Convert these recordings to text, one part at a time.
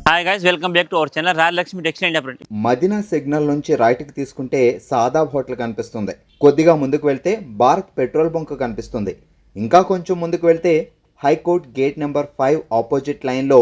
Hi guys, welcome back to our channel Rajalakshmi textile India print. Madina signal నుంచి రైట్కి తీసుకుంటే Shadab hotel కనిపిస్తుంది. కొద్దిగా ముందుకు వెళ్తే భారత్ పెట్రోల్ బంక్ కనిపిస్తుంది. ఇంకా కొంచెం ముందుకు వెళ్తే హైకోర్ట్ గేట్ నెంబర్ 5 ఆపోజిట్ లైన్లో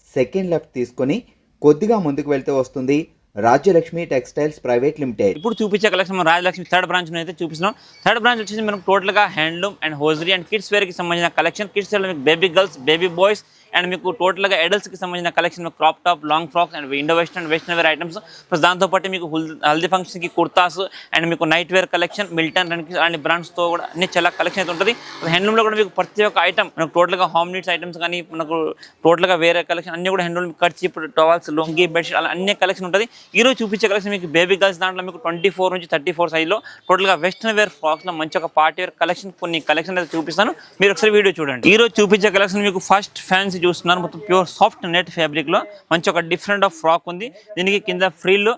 సెకండ్ లెఫ్ట్ తీసుకొని కొద్దిగా ముందుకు వెళ్తే వస్తుంది రాజ్యలక్ష్మి టెక్స్టైల్స్ ప్రైవేట్ లిమిటెడ్. ఇప్పుడు చూపించే కలెక్షన్ మనం రాజలక్ష్మి థర్డ్ బ్రాంచ్ అయితే చూపిస్తున్నాం. థర్డ్ బ్రాంచ్ వచ్చేసి మనం టోటల్గా handloom and hosiery and kids వేర్కి సంబంధించిన కలెక్షన్. కిడ్స్ వేర్లో మీకు baby girls, baby boys and మీకు టోటల్గా అడల్ట్స్కి సంబంధించిన collection, crop top, long frocks and Indo western western wear items. Plus దాంతోపాటు మీకు హల్దీ ఫంక్షన్కి కుర్తాస్ అండ్ మీకు night wear collection, Milton and బ్రాండ్స్తో కూడా అన్ని చాలా కలెక్షన్ అయితే ఉంటుంది. హ్యాండ్లూమ్లో కూడా మీకు ప్రతి ఒక్క ఐటమ్ మనకు టోటల్గా హోమ్ నీడ్స్ ఐటమ్స్ కానీ మనకు టోటల్గా వేరే కలెక్షన్ అన్ని కూడా హ్యాండ్లూమ్ ఖర్చు, ఇప్పుడు టవల్స్, లొంగి, బెడ్షీట్ అలా అన్ని కలెక్షన్ ఉంటుంది. ఈరోజు చూపించే కలెక్షన్ మీకు బేబీ గర్ల్స్ దాంట్లో మీకు 24 నుంచి 34 సైజ్లో టోటల్గా వెస్టర్న్ వేర్ ఫ్రాక్స్లో మంచి ఒక పార్టీ వేర్ కలెక్షన్, కొన్ని కలెక్షన్ అయితే చూపిస్తాను. మీరు ఒకసారి వీడియో చూడండి. ఈరోజు చూపించే కలెక్షన్ మీకు ఫస్ట్ ఫ్యాన్సీ చూస్తున్నారు. మొత్తం ప్యూర్ సాఫ్ట్ నెట్ ఫ్యాబ్రిక్లో మంచి ఒక డిఫరెంట్ ఆఫ్ ఫ్రాక్ ఉంది. దీనికి కింద ఫ్రీల్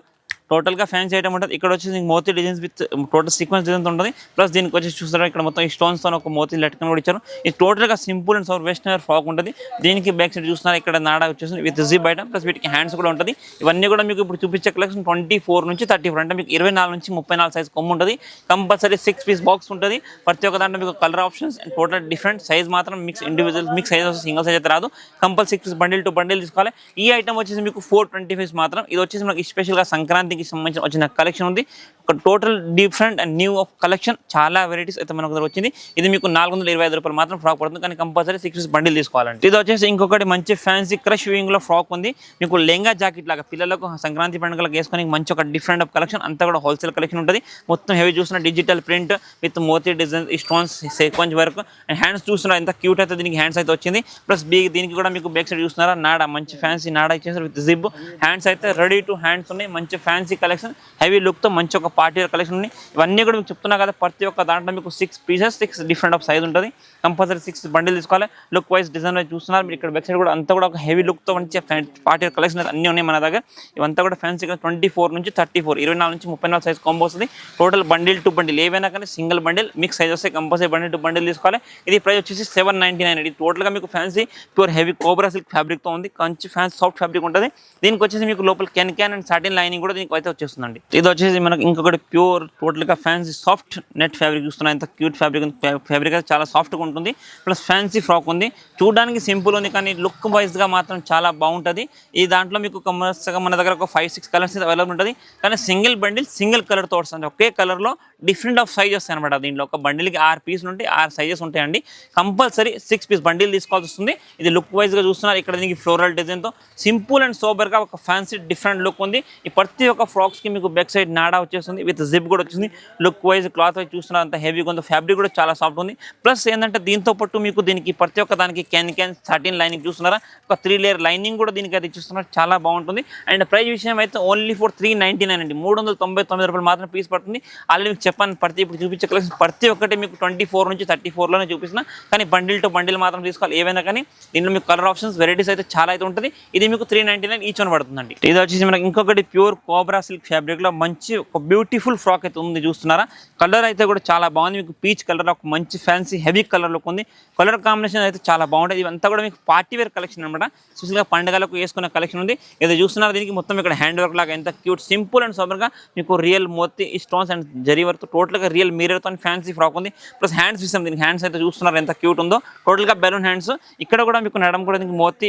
టోటల్గా ఫ్యాన్సీ ఐటమ్ ఉంటుంది. ఇక్కడ వచ్చేసి మోతీ designs with total sequence designs ఉంటుంది. ప్లస్ దీనికి వచ్చేసి చూస్తారా ఇక్కడ మొత్తం ఈ స్టోన్స్తో ఒక మోతీ లెట్కన్ కూడా ఇచ్చారు. ఇది టోటల్గా సింపుల్ అండ్ సౌర్ వెస్టర్న్ వేర్ ఫ్రాక్ ఉంటుంది. దీనికి బ్యాక్ సైడ్ చూస్తున్నారు ఇక్కడ నాడా వచ్చేసి విత్ జిప్ ఐటమ్, ప్లస్ వీటికి హ్యాండ్స్ కూడా ఉంటుంది. ఇవన్నీ కూడా మీకు ఇప్పుడు చూపించే కలెక్షన్ 24 నుంచి 34 అంటే మీకు 24 నుంచి 34 సైజ్ కొమ్ము ఉంటుంది. కంపల్సరీ 6 పీస్ బాక్స్ ఉంటుంది. ప్రతి ఒక్క దాంట్లో మీకు colour options and total different size మాత్రం మిక్స్ ఇండివిజువల్ మిక్స్ సైజ్ వస్తుంది. సింగిల్ సైజ్ అయితే రాదు. Compulsory 6 piece bundle to bundle తీసుకోవాలి. ఈ ఐటమ్ వచ్చేసి మీకు 425 మాత్రం. ఇది వచ్చేసి మనకి స్పెషల్గా సంక్రాంతికి సంబంధించిన వచ్చిన కలెక్షన్ ఉంది. ఒక total different and new of collection, చాలా వెరైటీస్ అయితే మనకు వచ్చింది. ఇది మీకు 425 రూపాయలు మాత్రం ఫ్రాక్ పడుతుంది. కానీ కంపల్సరీ 6 పీస్ బండిల్ తీసుకోవాలండి. ఇది వచ్చేసి ఇంకొకటి మంచి ఫ్యాన్సీ క్రష్ వీవింగ్ లో ఫ్రాక్ ఉంది. మీకు లెంగా జాకెట్ లాగా పిల్లలకు సంక్రాంతి పండుగలకు వేసుకొని మంచి ఒక డిఫరెంట్ ఆఫ్ కలెక్షన్, అంతా కూడా హోల్సేల్ కలెక్షన్ ఉంటుంది. మొత్తం హెవీ చూస్తున్న డిజిటల్ ప్రింట్ విత్ మోతీ design, stones, sequence work and hands చూస్తున్నారు ఎంత క్యూట్ అయితే దీనికి హ్యాండ్స్ అయితే వచ్చింది. ప్లస్ దీనికి కూడా మీకు బ్యాక్ సైడ్ చూస్తున్నారా నాడా, మంచి ఫ్యాన్సీ నాడా ఇచ్చేసారు విత్ జిప్. హ్యాండ్స్ అయితే రెడీ టు హ్యాండ్స్ ఉన్నాయి. మంచి ఫ్యాన్సీ కలెక్షన్, హెవీ లుక్ తో మంచి ఒక పార్టీ వేర్ కలెక్షన్ ఉన్నాయి. ఇవన్నీ కూడా మీకు చెప్తున్నా కదా, ప్రతి ఒక్క దాంట్లో మీకు 6 పీసెస్ 6 డిఫరెంట్ ఆఫ్ సైజ్ ఉంటుంది. కంపల్సరీ 6 బండిల్ తీసుకోవాలి. లుక్ వైజ్ డిజైన్ వైజ్ చూస్తున్నారు మీరు ఇక్కడ బ్యాక్ సైడ్ కూడా అంతా కూడా ఒక హెవీ లుక్ తో మంచి పార్టీ వేర్ కలెక్షన్ అన్ని ఉన్నాయి మన దగ్గర. ఇవంతా కూడా ఫ్యాన్సీ 24 నుంచి 34, 24 నుంచి 34 సైజ్ కాంబో వస్తుంది. టోటల్ బండిల్ టు బండిల్ ఏవైనా కానీ సింగిల్ బండిల్ మిక్స్ సైజ్ వస్తాయి. కంపల్సరీ బండిల్ టు బండిల్ తీసుకోవాలి. ఇది ప్రైస్ వచ్చేసి 799. ఇది టోటల్గా మీకు fancy pure heavy cobra silk fabric తో ఉంది. మంచి ఫ్యాన్సీ సాఫ్ట్ ఫ్యాబ్రిక్ ఉంటుంది. దీనికి వచ్చేసి మీకు లోపల క్యాన్ అండ్ సాటిన్ లైనింగ్ కూడా దీనికి అయితే వచ్చేస్తుందండి. ఇది వచ్చేసి మనకి ఇంకొకటి ప్యూర్ టోటల్గా ఫ్యాన్సీ సాఫ్ట్ నెట్ ఫ్యాబ్రిక్ చూస్తున్నా ఎంత క్యూట్ ఫ్యాబ్రిక్. ఫ్యాబ్రిక్ అయితే చాలా సాఫ్ట్గా ఉంటుంది. ప్లస్ ఫ్యాన్సీ ఫ్రాక్ ఉంది. చూడడానికి సింపుల్ ఉంది కానీ లుక్ వైజ్గా మాత్రం చాలా బాగుంటుంది. ఈ దాంట్లో మీకు మన దగ్గర ఒక 5-6 కలర్స్ అవైలబుల్ ఉంటుంది. కానీ సింగిల్ బండిల్ సింగిల్ కలర్తో వస్తుంది. ఒకే కలర్లో డిఫరెంట్ ఆఫ్ సైజెస్ అనమాట. దీంట్లో ఒక బండిల్కి 6 పీసులు ఉంటాయి, 6 సైజెస్ ఉంటాయండి. కంపల్సరీ 6 పీస్ బండిల్ తీసుకోవాల్సి వస్తుంది. ఇది లుక్ వైజ్గా చూస్తున్నారు ఇక్కడ దీనికి ఫ్లోరల్ డిజైన్తో సింపుల్ అండ్ సోబర్గా ఒక ఫ్యాన్సీ డిఫరెంట్ లుక్ ఉంది. ఈ ప్రతి ఒక్క ఫ్రాక్స్కి మీకు బ్యాక్ సైడ్ నాడా వచ్చేస్తుంది విత్ జిప్ కూడా వచ్చింది. లుక్ వైజ్ క్లాత్ వైజ్ చూస్తున్నారు అంత హెవీగా ఉంది. ఫ్యాబ్రిక్ కూడా చాలా సాఫ్ట్ ఉంది. ప్లస్ ఏంటంటే దీంతో పాటు మీకు దీనికి ప్రతి ఒక్క దానికి క్యాన్ సాటిన్ లైనింగ్ చూస్తున్నారా, ఒక 3 లేయర్ లైనింగ్ కూడా దీనికి అయితే చూస్తున్నారు. చాలా బాగుంటుంది. అండ్ ప్రైస్ విషయం అయితే ఓన్లీ ఫర్ 399 అండి. 399 రూపాయలు మాత్రం పీస్ పడుతుంది. ఆల్రెడీ మీకు చెప్పాను ఇప్పుడు చూపించే కలెక్షన్ ప్రతి ఒక్కటి మీకు 24 నుంచి 34లోనే చూపిస్తున్నా. కానీ బండిల్ టు బండిల్ మాత్రం తీసుకోవాలి ఏవైనా కానీ. దీంట్లో మీకు కలర్ ఆప్షన్స్ వెరైటీస్ అయితే చాలా అయితే ఉంటుంది. ఇది మీకు 399 ఈచ్ వన్ పడుతుందండి. ఇది వచ్చేసి మనకి ఇంకొకటి ప్యూర్ కోబ్రా సిల్క్ ఫ్యాబ్రిక్ లో మంచి ఒక బ్యూటిఫుల్ ఫ్రాక్ అయితే ఉంది చూస్తున్నారా. కలర్ అయితే కూడా చాలా బాగుంది. మీకు పీచ్ కలర్ ఒక మంచి ఫ్యాన్సీ హెవీ కలర్ లుక్ ఉంది. కలర్ కాంబినేషన్ అయితే చాలా బాగుంటుంది. ఇవంతా కూడా మీకు పార్టీ వేర్ కలెక్షన్ అనమాట. స్పెషల్గా పండుగలకు వేసుకునే కలెక్షన్ ఉంది. ఏదో చూస్తున్నారు దీనికి మొత్తం ఇక్కడ హ్యాండ్ వర్క్ లాగా ఎంత క్యూట్ సింపుల్ అండ్ సోబర్గా మీకు రియల్ మోతీ స్టోన్స్ అండ్ జరీ వర్క్ టోటల్గా రియల్ మీరర్తో ఫ్యాన్సీ ఫ్రాక్ ఉంది. ప్లస్ హ్యాండ్స్ ఇస్తాం దీనికి. హ్యాండ్స్ అయితే చూస్తున్నారు ఎంత క్యూట్ ఉందో. టోటల్గా బెలూన్ హ్యాండ్స్. ఇక్కడ కూడా మీకు నడం కూడా దీనికి మోతీ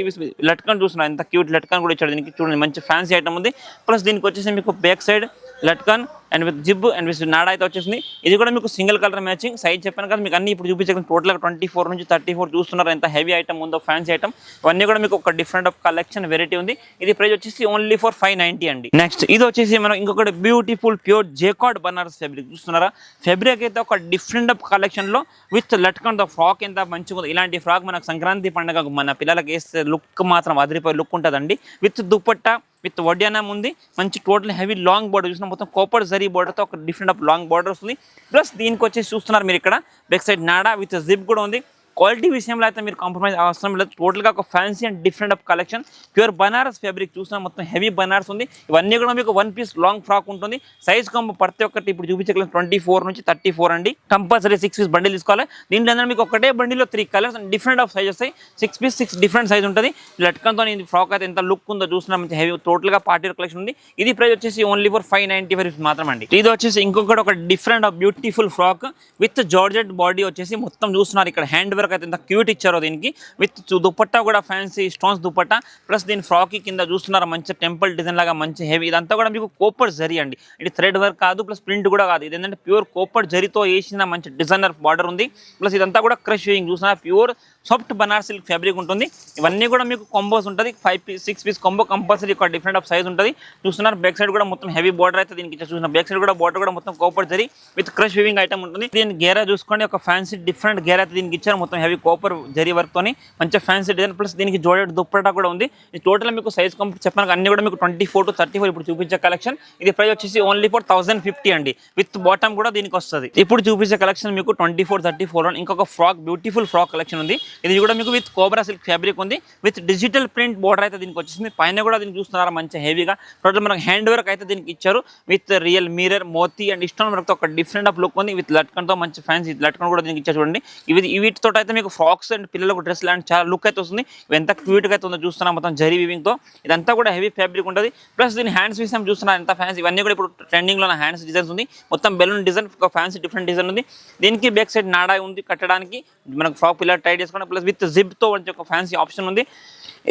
లట్కన్ చూస్తున్నారు ఎంత క్యూట్ లట్కన్ కూడా ఇచ్చాడు దీనికి. చూడండి మంచి ఫ్యాన్సీ ఐటమ్ ఉంది. ప్లస్ దీనికి వచ్చేసి మీకు back side latkan and with zip and with నాడా అయితే వచ్చేసింది. ఇది కూడా మీకు సింగిల్ కలర్ మ్యాచింగ్. సైజ్ చెప్పాను కదా మీకు అన్ని ఇప్పుడు చూపించే టోటల్గా 24 నుంచి 34 చూస్తున్నారు ఎంత హెవీ ఐటమ్ ఉందో ఫ్యాన్సీ ఐటమ్. ఇవన్నీ కూడా మీకు ఒక డిఫరెంట్ ఆఫ్ కలెక్షన్ వెరైటీ ఉంది. ఇది ప్రైస్ వచ్చేసి ఓన్లీ ఫర్ 590 అండి. నెక్స్ట్ ఇది వచ్చేసి మనం ఇంకొకటి beautiful pure jacquard Banaras fabric చూస్తున్నారా. ఫ్యాబ్రిక్ అయితే ఒక డిఫరెంట్ ఆఫ్ కలెక్షన్లో విత్ లట్కన్ ద ఫ్రాక్ ఎంత మంచిగా ఉంది. ఇలాంటి ఫ్రాక్ మనకు సంక్రాంతి పండుగ మన పిల్లలకి వేస్తే లుక్ మాత్రం అదిరిపోయే లుక్ ఉంటుందండి. విత్ దుపట్టా విత్ వడ్యానం ఉంది. మంచి టోటల్ హెవీ లాంగ్ బార్డర్ చూసిన మొత్తం కోపర్ జరీ బార్డర్తో ఒక డిఫరెంట్ ఆఫ్ లాంగ్ బార్డర్ వస్తుంది. ప్లస్ దీనికి వచ్చేసి చూస్తున్నారు మీరు ఇక్కడ బ్యాక్ సైడ్ నాడా విత్ జిప్ కూడా ఉంది. క్వాలిటీ విషయంలో అయితే మీరు కాంప్రమైజ్ అవసరం లేదు. టోటల్గా ఒక fancy and different of collection. Pure Banaras fabric చూసినా మొత్తం హెవీ బనారస్ ఉంది. ఇవన్నీ కూడా మీకు 1 పీస్ లాంగ్ ఫ్రాక్ ఉంటుంది. సైజ్ కాంబో ప్రతి ఒక్కటి ఇప్పుడు చూపించే 24 నుంచి 34 అండి. కంపల్సరీ 6 పీస్ బండిల్ తీసుకోవాలి. దీంట్లో ఏంటంటే మీకు ఒకటే బండిలో 3 colours and different of size వస్తాయి. 6 పీస్ 6 డిఫరెంట్ సైజ్ ఉంటుంది. లట్కంతో ఇది ఫ్రాక్ అయితే ఎంత లుక్ ఉందో చూసినా మంచి హెవీ టోటల్గా పార్టీ కలెక్షన్ ఉంది. ఇది ప్రైస్ వచ్చేసి ఓన్లీ ఫర్ 595 రూపీస్ మాత్రం అండి. ఇది వచ్చేసి ఇంకొకటి ఒక different of beautiful frock with georgette body వచ్చేసి మొత్తం చూస్తున్నారు. ఇక్కడ హ్యాండ్ వర్క్ అయితే ఎంత క్యూట్ ఇచ్చారో దీనికి. విత్ దుపట్టా కూడా ఫ్యాన్సీ స్టోన్స్ దుపట్టా ప్లస్ దీని ఫ్రాక్ కింద చూస్తున్నారు మంచి టెంపుల్ డిజైన్ లాగా మంచి హెవీ. ఇదంతా కూడా మీకు కోపర్ జరీ అండి. ఇది థ్రెడ్ వర్క్ కాదు ప్లస్ ప్రింట్ కూడా కాదు. ఇది ఏంటంటే ప్యూర్ కోపర్ జరీతో వేసిన మంచి డిజైనర్ బార్డర్ ఉంది. ప్లస్ ఇదంతా కూడా క్రష్ వేయింగ్ చూసిన pure soft Banaras silk fabric ఉంటుంది. ఇవన్నీ కూడా మీకు కాంబోస్ ఉంటుంది. 5 పీస్ 6 పీస్ కాంబో కంపల్సరీ ఒక డిఫరెంట్ ఆఫ్ సైజ్ ఉంటుంది. చూస్తున్నారు బ్యాక్ సైడ్ కూడా మొత్తం హెవీ బార్డర్ అయితే దీనికి చూసిన బ్యాక్ సైడ్ కూడా బార్డర్ కూడా మొత్తం Cooper zari with crush weaving item ఉంటుంది. దీని గేరా చూసుకోండి ఒక ఫ్యాన్సీ డిఫరెంట్ గేరా అయితే దీనికి ఇచ్చారు. మొత్తం హెవీ కోపర్ జరీ వర్క్ తోని మంచి ఫ్యాన్సీ డిజైన్ ప్లస్ దీనికి జోడెడ్ దుప్పట్టా కూడా ఉంది. ఇది టోటల్ మీకు సైజ్ కంప్లీట్ చెప్పాను అన్ని కూడా మీకు 24 to 34 ఇప్పుడు చూపించే కలెక్షన్. ఇది ప్రైస్ వచ్చేసి ఓన్లీ ఫర్ 1050 అండి. విత్ బాటమ్ కూడా దీనికి వస్తుంది. ఇప్పుడు చూపించే కలెక్షన్ మీకు 24, 34 ఇంకొక ఫ్రాక్ బ్యూటిఫుల్ ఫ్రాక్ కలెక్షన్ ఉంది. ఇది కూడా మీకు విత్ కోబ్రా సిల్క్ ఫ్యాబ్రిక్ ఉంది. విత్ డిజిటల్ ప్రింట్ బోర్డర్ అయితే దీనికి వచ్చేసింది. పైన కూడా దీనికి చూస్తున్నారా మంచి హెవీగా టోటల్ మనకు హ్యాండ్ వర్క్ అయితే దీనికి ఇచ్చారు. విత్ రియల్ మిర్రర్ మోతీ అండ్ స్టోన్ వర్క్ తో ఒక డిఫరెంట్ ఆఫ్ లుక్ ఉంది. విత్ లట్కన్ తో మంచి ఫ్యాన్సీ లట్కన్ కూడా దీనికి ఇచ్చారు చూడండి. వీటితో అయితే మీకు ఫ్రాక్స్ అండ్ పిల్లలకు డ్రెస్ లాంటి చాలా లుక్ అయితే వస్తుంది. ఇవి ఎంత క్యూట్ గా అయితే ఉందో చూస్తున్నా మొత్తం జరీ వీవింగ్ తో. ఇదంతా కూడా హెవీ ఫ్యాబ్రిక్ ఉంటుంది. ప్లస్ దీని హ్యాండ్స్ విషయం చూస్తున్నారు ఎంత ఫ్యాన్సీ. ఇవన్నీ కూడా ఇప్పుడు ట్రెండింగ్ లో హ్యాండ్స్ డిజైన్స్ ఉంది. మొత్తం బెలూన్ డిజైన్ ఒక ఫ్యాన్సీ డిఫరెంట్ డిజైన్ ఉంది. దీనికి బ్యాక్ సైడ్ నాడా ఉంది కట్టడానికి మనకు ఫ్రాక్ పిల్లర్ టైట్ చేసుకోవడం ప్లస్ విత్ జిప్ తో ఒక ఫ్యాన్సీ ఆప్షన్ ఉంది.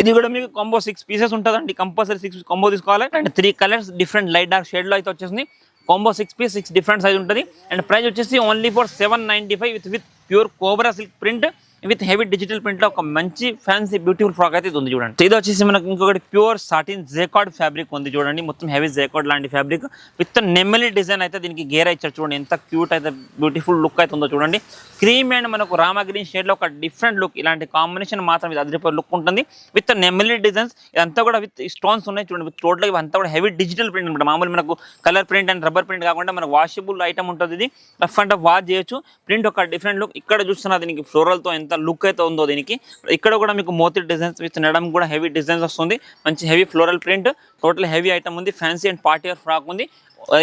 ఇది కూడా మీకు కాంబో 6 పీసెస్ ఉంటుందండి. కంపల్సరీ 6 కాంబో తీసుకోవాలి. And 3 colours different light dark shade లో అయితే వచ్చేసింది. కాంబో 6 పీస్ 6 డిఫరెంట్ సైజ్ ఉంటుంది. అండ్ ప్రైస్ వచ్చేసి only for 795 with pure cobra silk print with heavy digital print లో ఒక మంచి ఫ్యాన్సీ బ్యూటిఫుల్ ఫ్రాక్ అయితే ఉంది చూడండి. ఇది వచ్చేసి మనకు ఇంకొకటి ప్యూర్ సాటిన్ జేకార్డ్ ఫ్యాబ్రిక్ ఉంది చూడండి. మొత్తం హెవీ జేకార్డ్ లాంటి ఫ్యాబ్రిక్ విత్ నెమ్మలి డిజైన్ అయితే దీనికి గేర్ ఇచ్చారు చూడండి. ఎంత క్యూట్ అయితే బ్యూటిఫుల్ లుక్ అయితే ఉందో చూడండి. క్రీమ్ అండ్ మనకు రామా గ్రీన్ షేడ్ లో ఒక డిఫరెంట్ లుక్. ఇలాంటి కాంబినేషన్ మాత్రం ఇది అదిరిపోయే లుక్ ఉంటుంది. విత్ నెమ్మలి డిజైన్స్ ఇదంతా కూడా విత్ స్టోన్స్ ఉన్నాయి చూడండి. విత్ టోటల్ ఇవంతా కూడా హెవీ డిజిటల్ ప్రింట్ అనమాట. మామూలు మనకు colour print and rubber print కాకుండా మనకు వాషబుల్ ఐటమ్ ఉంటుంది. ఇది రఫ్ అండ్ వాష్ చేయొచ్చు. ప్రింట్ ఒక డిఫరెంట్ లుక్. ఇక్కడ చూస్తున్నా దీనికి ఫ్లోరల్ తో ఎంత లుక్ అయితే ఉందో దీనికి. ఇక్కడ కూడా మీకు మోతీ డిజైన్స్ విత్ నడం కూడా హెవీ డిజైన్స్ వస్తుంది. మంచి heavy floral print total heavy item ఉంది. Fancy and party wear frock ఉంది.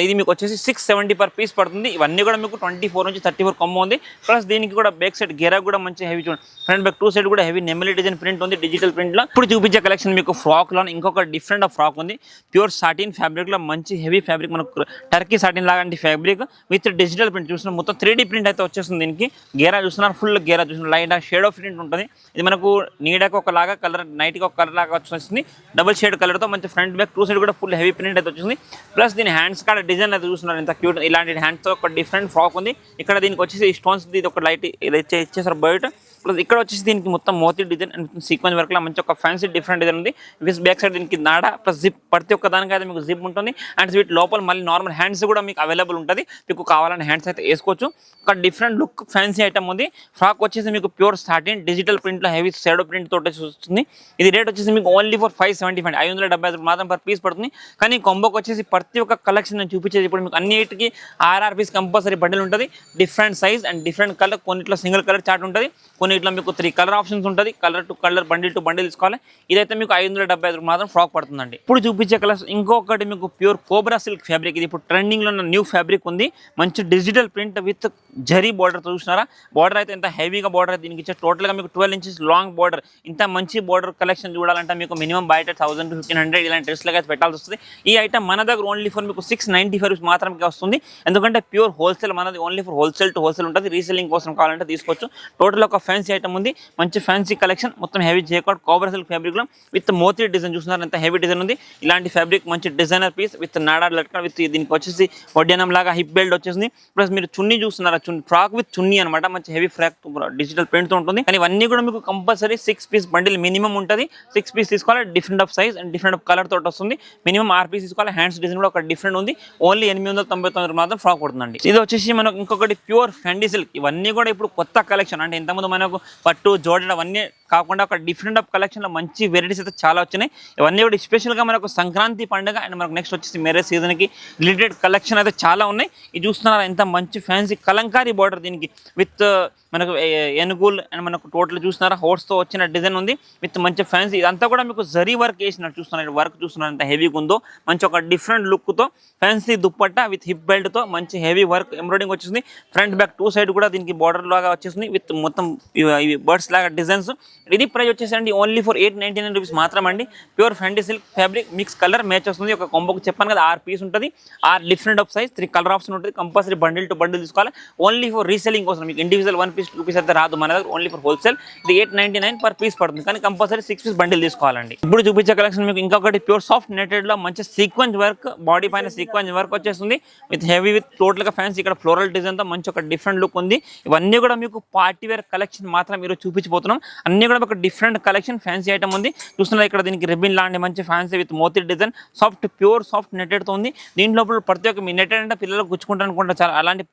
ఇది మీకు వచ్చేసి 670 పర్ పీస్ పడుతుంది. ఇవన్నీ కూడా మీకు 24 నుంచి 34 కమ్మ ఉంది. ప్లస్ దీనికి కూడా బ్యాక్ సైడ్ గెరా కూడా మంచి హెవీ చూడండి. ఫ్రంట్ బ్యాక్ 2 సైడ్ కూడా హెవీ నెమలి డిజైన్ ప్రింట్ ఉంది డిజిటల్ ప్రింట్ లో. ఇప్పుడు చూపించే కలెక్షన్ మీకు ఫ్రాక్ లో ఇంకొక డిఫరెంట్ ఆఫ్ ఫ్రాక్ ఉంది. ప్యూర్ సాటిన్ ఫ్యాబ్రిక్ లో మంచి హెవీ ఫ్యాబ్రిక్ మనకు టర్కీ సాటిన్ లాంటి ఫ్యాబ్రిక్ విత్ డిజిటల్ ప్రింట్ చూస్తున్నారు. మొత్తం 3D ప్రింట్ అయితే వచ్చేస్తుంది దీనికి. గేరా చూస్తున్నారు ఫుల్ గేరా చూస్తున్నారు. లైట్ షేడ్ ఆఫ్ ప్రింట్ ఉంటుంది. ఇది మనకు నీడకు ఒక లాగా కలర్ నైట్ కి ఒక కలర్ లాగా వచ్చేస్తుంది. డబుల్ షేడ్ కలర్ తో మంచి ఫ్రంట్ బ్యాక్ 2 సైడ్ కూడా ఫుల్ హెవీ ప్రింట్ అయితే వచ్చింది. ప్లస్ దీని హ్యాండ్స్ కాడ డిజైన్ అయితే చూస్తున్నారు ఎంత క్యూట్. ఇలాంటి హ్యాండ్స్ తో ఒక డిఫరెంట్ ఫ్రాక్ ఉంది. ఇక్కడ దీనికి వచ్చేసి స్టోన్స్ ఇది ఒక లైట్ ఇది ఇచ్చేసారు బయట. ప్లస్ ఇక్కడ వచ్చేసి దీనికి మొత్తం మోతీ డిజైన్ అండ్ సీక్వెన్స్ వర్క్ లా మంచి ఒక ఫ్యాన్సీ డిఫరెంట్ డిజైన్ ఉంది. విత్ బ్యాక్ సైడ్ దీనికి నాడా ప్లస్ జిప్ ప్రతి ఒక్క దానికి అయితే మీకు జిప్ ఉంటుంది. అండ్ వీటి లోపల మళ్ళీ నార్మల్ హ్యాండ్స్ కూడా మీకు అవైలబుల్ ఉంటుంది. మీకు కావాలని హ్యాండ్స్ అయితే వేసుకోవచ్చు. ఒక డిఫరెంట్ లుక్ ఫ్యాన్సీ ఐటమ్ ఉంది. ఫ్రాక్ వచ్చేసి మీకు ప్యూర్ సాటిన్ డిజిటల్ ప్రింట్ లో హెవీ షాడో ప్రింట్ తోటి వస్తుంది. ఇది రేట్ వచ్చేసి మీకు ఓన్లీ ఫర్ 575 575 మాత్రం పర్ పీస్ పడుతుంది. కానీ కొంబోకి వచ్చేసి ప్రతి ఒక్క కలెక్షన్ నేను చూపించేది ఇప్పుడు మీకు అన్నిటికీ 6 పీస్ కంపల్సరీ బండిల్ ఉంటుంది. Different size and different colour. కొన్నిట్లో సింగిల్ కలర్ చార్ట్ ఉంటుంది. కొన్నిట్లో మీకు 3 కలర్ ఆప్షన్స్ ఉంటుంది. Colour to colour bundle to bundle తీసుకోవాలి. ఇదైతే మీకు 575 మాత్రం ఫ్రాక్ పడుతుందండి. ఇప్పుడు చూపించే కలర్స్ ఇంకొకటి మీకు ప్యూర్ కోబ్రా సిల్క్ ఫ్యాబ్రిక్. ఇది ఇప్పుడు ట్రెండింగ్ లో ఉన్న న్యూ ఫ్యాబ్రిక్ ఉంది. మంచి digital print with zari border చూసినారా. బార్డర్ అయితే ఎంత హెవీగా బార్డర్ దీనికి ఇచ్చే. టోటల్ గా మీకు 12 ఇంచెస్ లాంగ్ బార్డర్. ఇంత మంచి బార్డర్ కలెక్షన్ చూడాలంటే మీకు మినిమం బయట 1000 to 1500 ఇలాంటి డ్రెస్ లాగా పెట్టాల్సి వస్తుంది. ఈ ఐటమ్ మన దగ్గర ఓన్లీ ఫర్ మీకు 695 మాత్రమే వస్తుంది. ఎందుకంటే ప్యూర్ హోల్సేల్ మనది only for wholesale to wholesale ఉంటుంది. రీసెల్లింగ్ కోసం కావాలంటే తీసుకోవచ్చు. టోటల్ ఒక ఫ్యాన్సీ ఐటమ్ ఉంది. మంచి ఫ్యాన్సీ కలెక్షన్ మొత్తం heavy jacquard cobra silk fabric లో విత్ మోతీ డిజైన్ చూస్తున్నారు ఎంత హెవీ డిజైన్ ఉంది. ఇలాంటి ఫ్యాబ్రిక్ మంచి డిజైనర్ పీస్ విత్ నాడా లట్కన్ విత్ దీనికి వచ్చేసి వడ్డానం లాగా హిప్ బెల్ట్ వచ్చేసింది. ప్లస్ మీరు చున్నీ చూస్తున్నారా ఫ్రాక్ విత్ చున్నీ అనమాట. మంచి హెవీ ఫ్రాక్ డిజిటల్ ప్రింట్ తో ఉంటుంది. కానీ ఇవన్నీ కూడా మీకు కంపల్సరీ 6 పీస్ బండిల్ మినిమం ఉంటుంది. 6 పీస్ తీసుకోవాలి. Different of size and different of colour తోటి వస్తుంది. మినిమం 6 పీస్ తీసుకోవాలి. హ్యాండ్స్ డిజైన్ కూడా ఒక డిఫరెంట్ ఉంది. ఓన్లీ 899 మాత్రం ఫ్రాక్ పడుతుందండి. ఇది వచ్చేసి మనకు ఇంకొకటి ప్యూర్ ఫెండీ సిల్క్. ఇవన్నీ కూడా ఇప్పుడు కొత్త కలెక్షన్. అంటే ఇంతకుముందు మనకు పట్టు జోడెడ్ అవన్నీ కాకుండా ఒక డిఫరెంట్ ఆఫ్ కలెక్షన్లో మంచి వెరైటీస్ అయితే చాలా వచ్చినాయి. ఇవన్నీ కూడా స్పెషల్గా మనకు సంక్రాంతి పండుగ అండ్ మనకు నెక్స్ట్ వచ్చేసి మ్యారేజ్ సీజన్కి రిలేటెడ్ కలెక్షన్ అయితే చాలా ఉన్నాయి. ఇది చూస్తున్నారా ఎంత మంచి ఫ్యాన్సీ కలంకారీ బార్డర్ దీనికి విత్ మనకు ఏనుగుల్ అండ్ మనకు టోటల్ చూస్తున్నారా హోర్స్తో వచ్చిన డిజైన్ ఉంది విత్ మంచి ఫ్యాన్సీ. ఇదంతా కూడా మీకు జరీ వర్క్ వేసినట్టు చూస్తున్నారు. వర్క్ చూస్తున్నారు ఎంత హెవీగా ఉందో. మంచి ఒక డిఫరెంట్ లుక్తో ఫ్యాన్సీ దుప్పట్టా విత్ హిప్ బెల్ట్తో మంచి హెవీ వర్క్ ఎంబ్రాయిడింగ్ వచ్చేసింది. ఫ్రంట్ బ్యాక్ టూ సైడ్ కూడా దీనికి బార్డర్ లాగా వచ్చేసింది విత్ మొత్తం ఇవి బర్డ్స్ లాగా డిజైన్స్. ఇది ప్రైస్ వచ్చేసండి ఓన్లీ ఫర్ 899 రూపీస్ మాత్రం అండి. ప్యూర్ ఫ్యాంటీ silk fabric mix colour match వస్తుంది. ఒక కొంబకు చెప్పాను కదా 6 పీస్ ఉంటుంది. 6 different of size 3 colour option ఉంటుంది. కంపల్సరీ బండిల్ టు బండిల్ తీసుకోవాలి. ఓన్లీ ఫర్ రీసెలింగ్ కోసం మీకు ఇండివిజువల్ 1 పీస్ 2 పీస్ అయితే రాదు మన దగ్గర. ఓన్లీ ఫర్ హోల్సేల్ ఇది 899 పర్ పీస్ పడుతుంది. కానీ కంపల్సరీ 6 పీస్ బండిల్ తీసుకోవాలండి. ఇప్పుడు చూపించే కలెక్షన్ మీకు ఇంకొకటి ప్యూర్ సాఫ్ట్ నెటెడ్ లో మంచి సీక్వెన్స్ వర్క్ బాడీ పైన సీక్వెన్స్ వర్క్ వచ్చేస్తుంది విత్ హెవీ విత్ టోటల్ గా ఫ్యాన్సీ ఇక్కడ ఫ్లోరల్ డిజైన్ తో మంచి ఒక డిఫరెంట్ లుక్ ఉంది. ఇవన్నీ కూడా మీకు పార్టీ వేర్ కలెక్షన్ మాత్రం మీరు చూపించబోతున్నాం. అన్ని కూడా ఒక డిఫరెంట్ కలెక్షన్ ఫ్యాన్సీ ఐటమ్ ఉంది. చూస్తున్నారు ఇక్కడ దీనికి రిబిన్ లాంటి మంచి ఫ్యాన్సీ విత్ మోతీ design soft pure soft netted తో ఉంది. దీంట్లో ప్రతి ఒక్క మీ నెటెడ్ అంటే పిల్లలకు గుచ్చుకుంటారు అనుకుంటా చాలా అలాంటి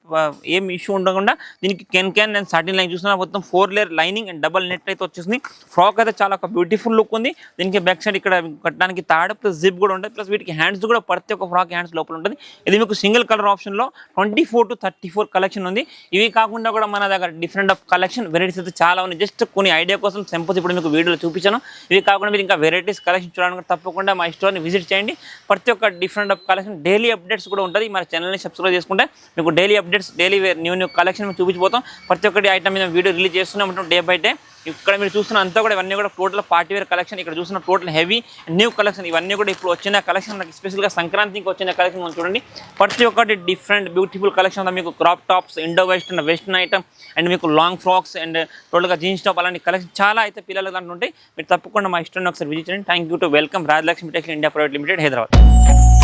ఏం ఇష్యూ ఉండకుండా దీనికి కెన్ అండ్ సాటిన్ లైన్ చూస్తున్నా మొత్తం 4 layer lining and double net అయితే వచ్చేసింది. ఫ్రాక్ అయితే చాలా ఒక బ్యూటిఫుల్ లుక్ ఉంది. దీనికి బ్యాక్ సైడ్ ఇక్కడ కట్టడానికి తాడు ప్లస్ జిప్ కూడా ఉంటుంది. ప్లస్ వీటికి హ్యాండ్స్ కూడా ప్రతి ఒక్క ఫ్రాక్ హ్యాండ్స్ లోపల ఉంటుంది. ఇది మీకు సింగిల్ కలర్ ఆప్షన్ లో 24 to 34 కలెక్షన్ ఉంది. ఇవి కాకుండా కూడా మన దగ్గర డిఫరెంట్ ఆఫ్ కలెక్షన్ వెరైటీస్ అయితే చాలా ఉన్నాయి. జస్ట్ కొన్ని ఐడియా కోసం సింపుల్స్ ఇప్పుడు మీకు వీడియోలో చూపించాను. ఇవి కాకుండా మీరు ఇంకా వెరైటీస్ కలెక్షన్ చూడడానికి తప్పకుండా మా స్టోర్ని విజిట్ చేయండి. ప్రతి ఒక్క different of collection daily updates కూడా ఉంటుంది. మన ఛానల్ని సబ్స్క్రైబ్ చేసుకుంటే మీకు daily updates daily new collection మేము చూపించిపోతాం. ప్రతి ఒక్కటి ఐటమ్ మీద వీడియో రిలీజ్ చేస్తూనే ఉంటాం డే బై డే. ఇక్కడ మీరు చూస్తున్న అంతా కూడా ఇవన్నీ కూడా టోటల్ పార్టీ వేర్ కలెక్షన్. ఇక్కడ చూసిన టోటల్ హెవీ న్యూ కలెక్షన్ ఇవన్నీ కూడా ఇప్పుడు వచ్చిన కలెక్షన్ నాకు స్పెషల్గా సంక్రాంతికి వచ్చిన కలెక్షన్ చూడండి. ప్రతి ఒక్కటి డిఫరెంట్ బ్యూటిఫుల్ కలెక్షన్ అంతా మీకు crop tops Indo western western item and మీకు లాంగ్ ఫ్రాక్స్ అండ్ టోటల్గా జీన్స్ టాప్ అలాంటి కలెక్షన్ చాలా అయితే పిల్లలు దాంట్లో ఉంటాయి. మీరు తప్పకుండా మా ఇష్టం ఒకసారి విజిట్ చేయండి. Thank you to welcome Rajalakshmi textile India private limited Hyderabad.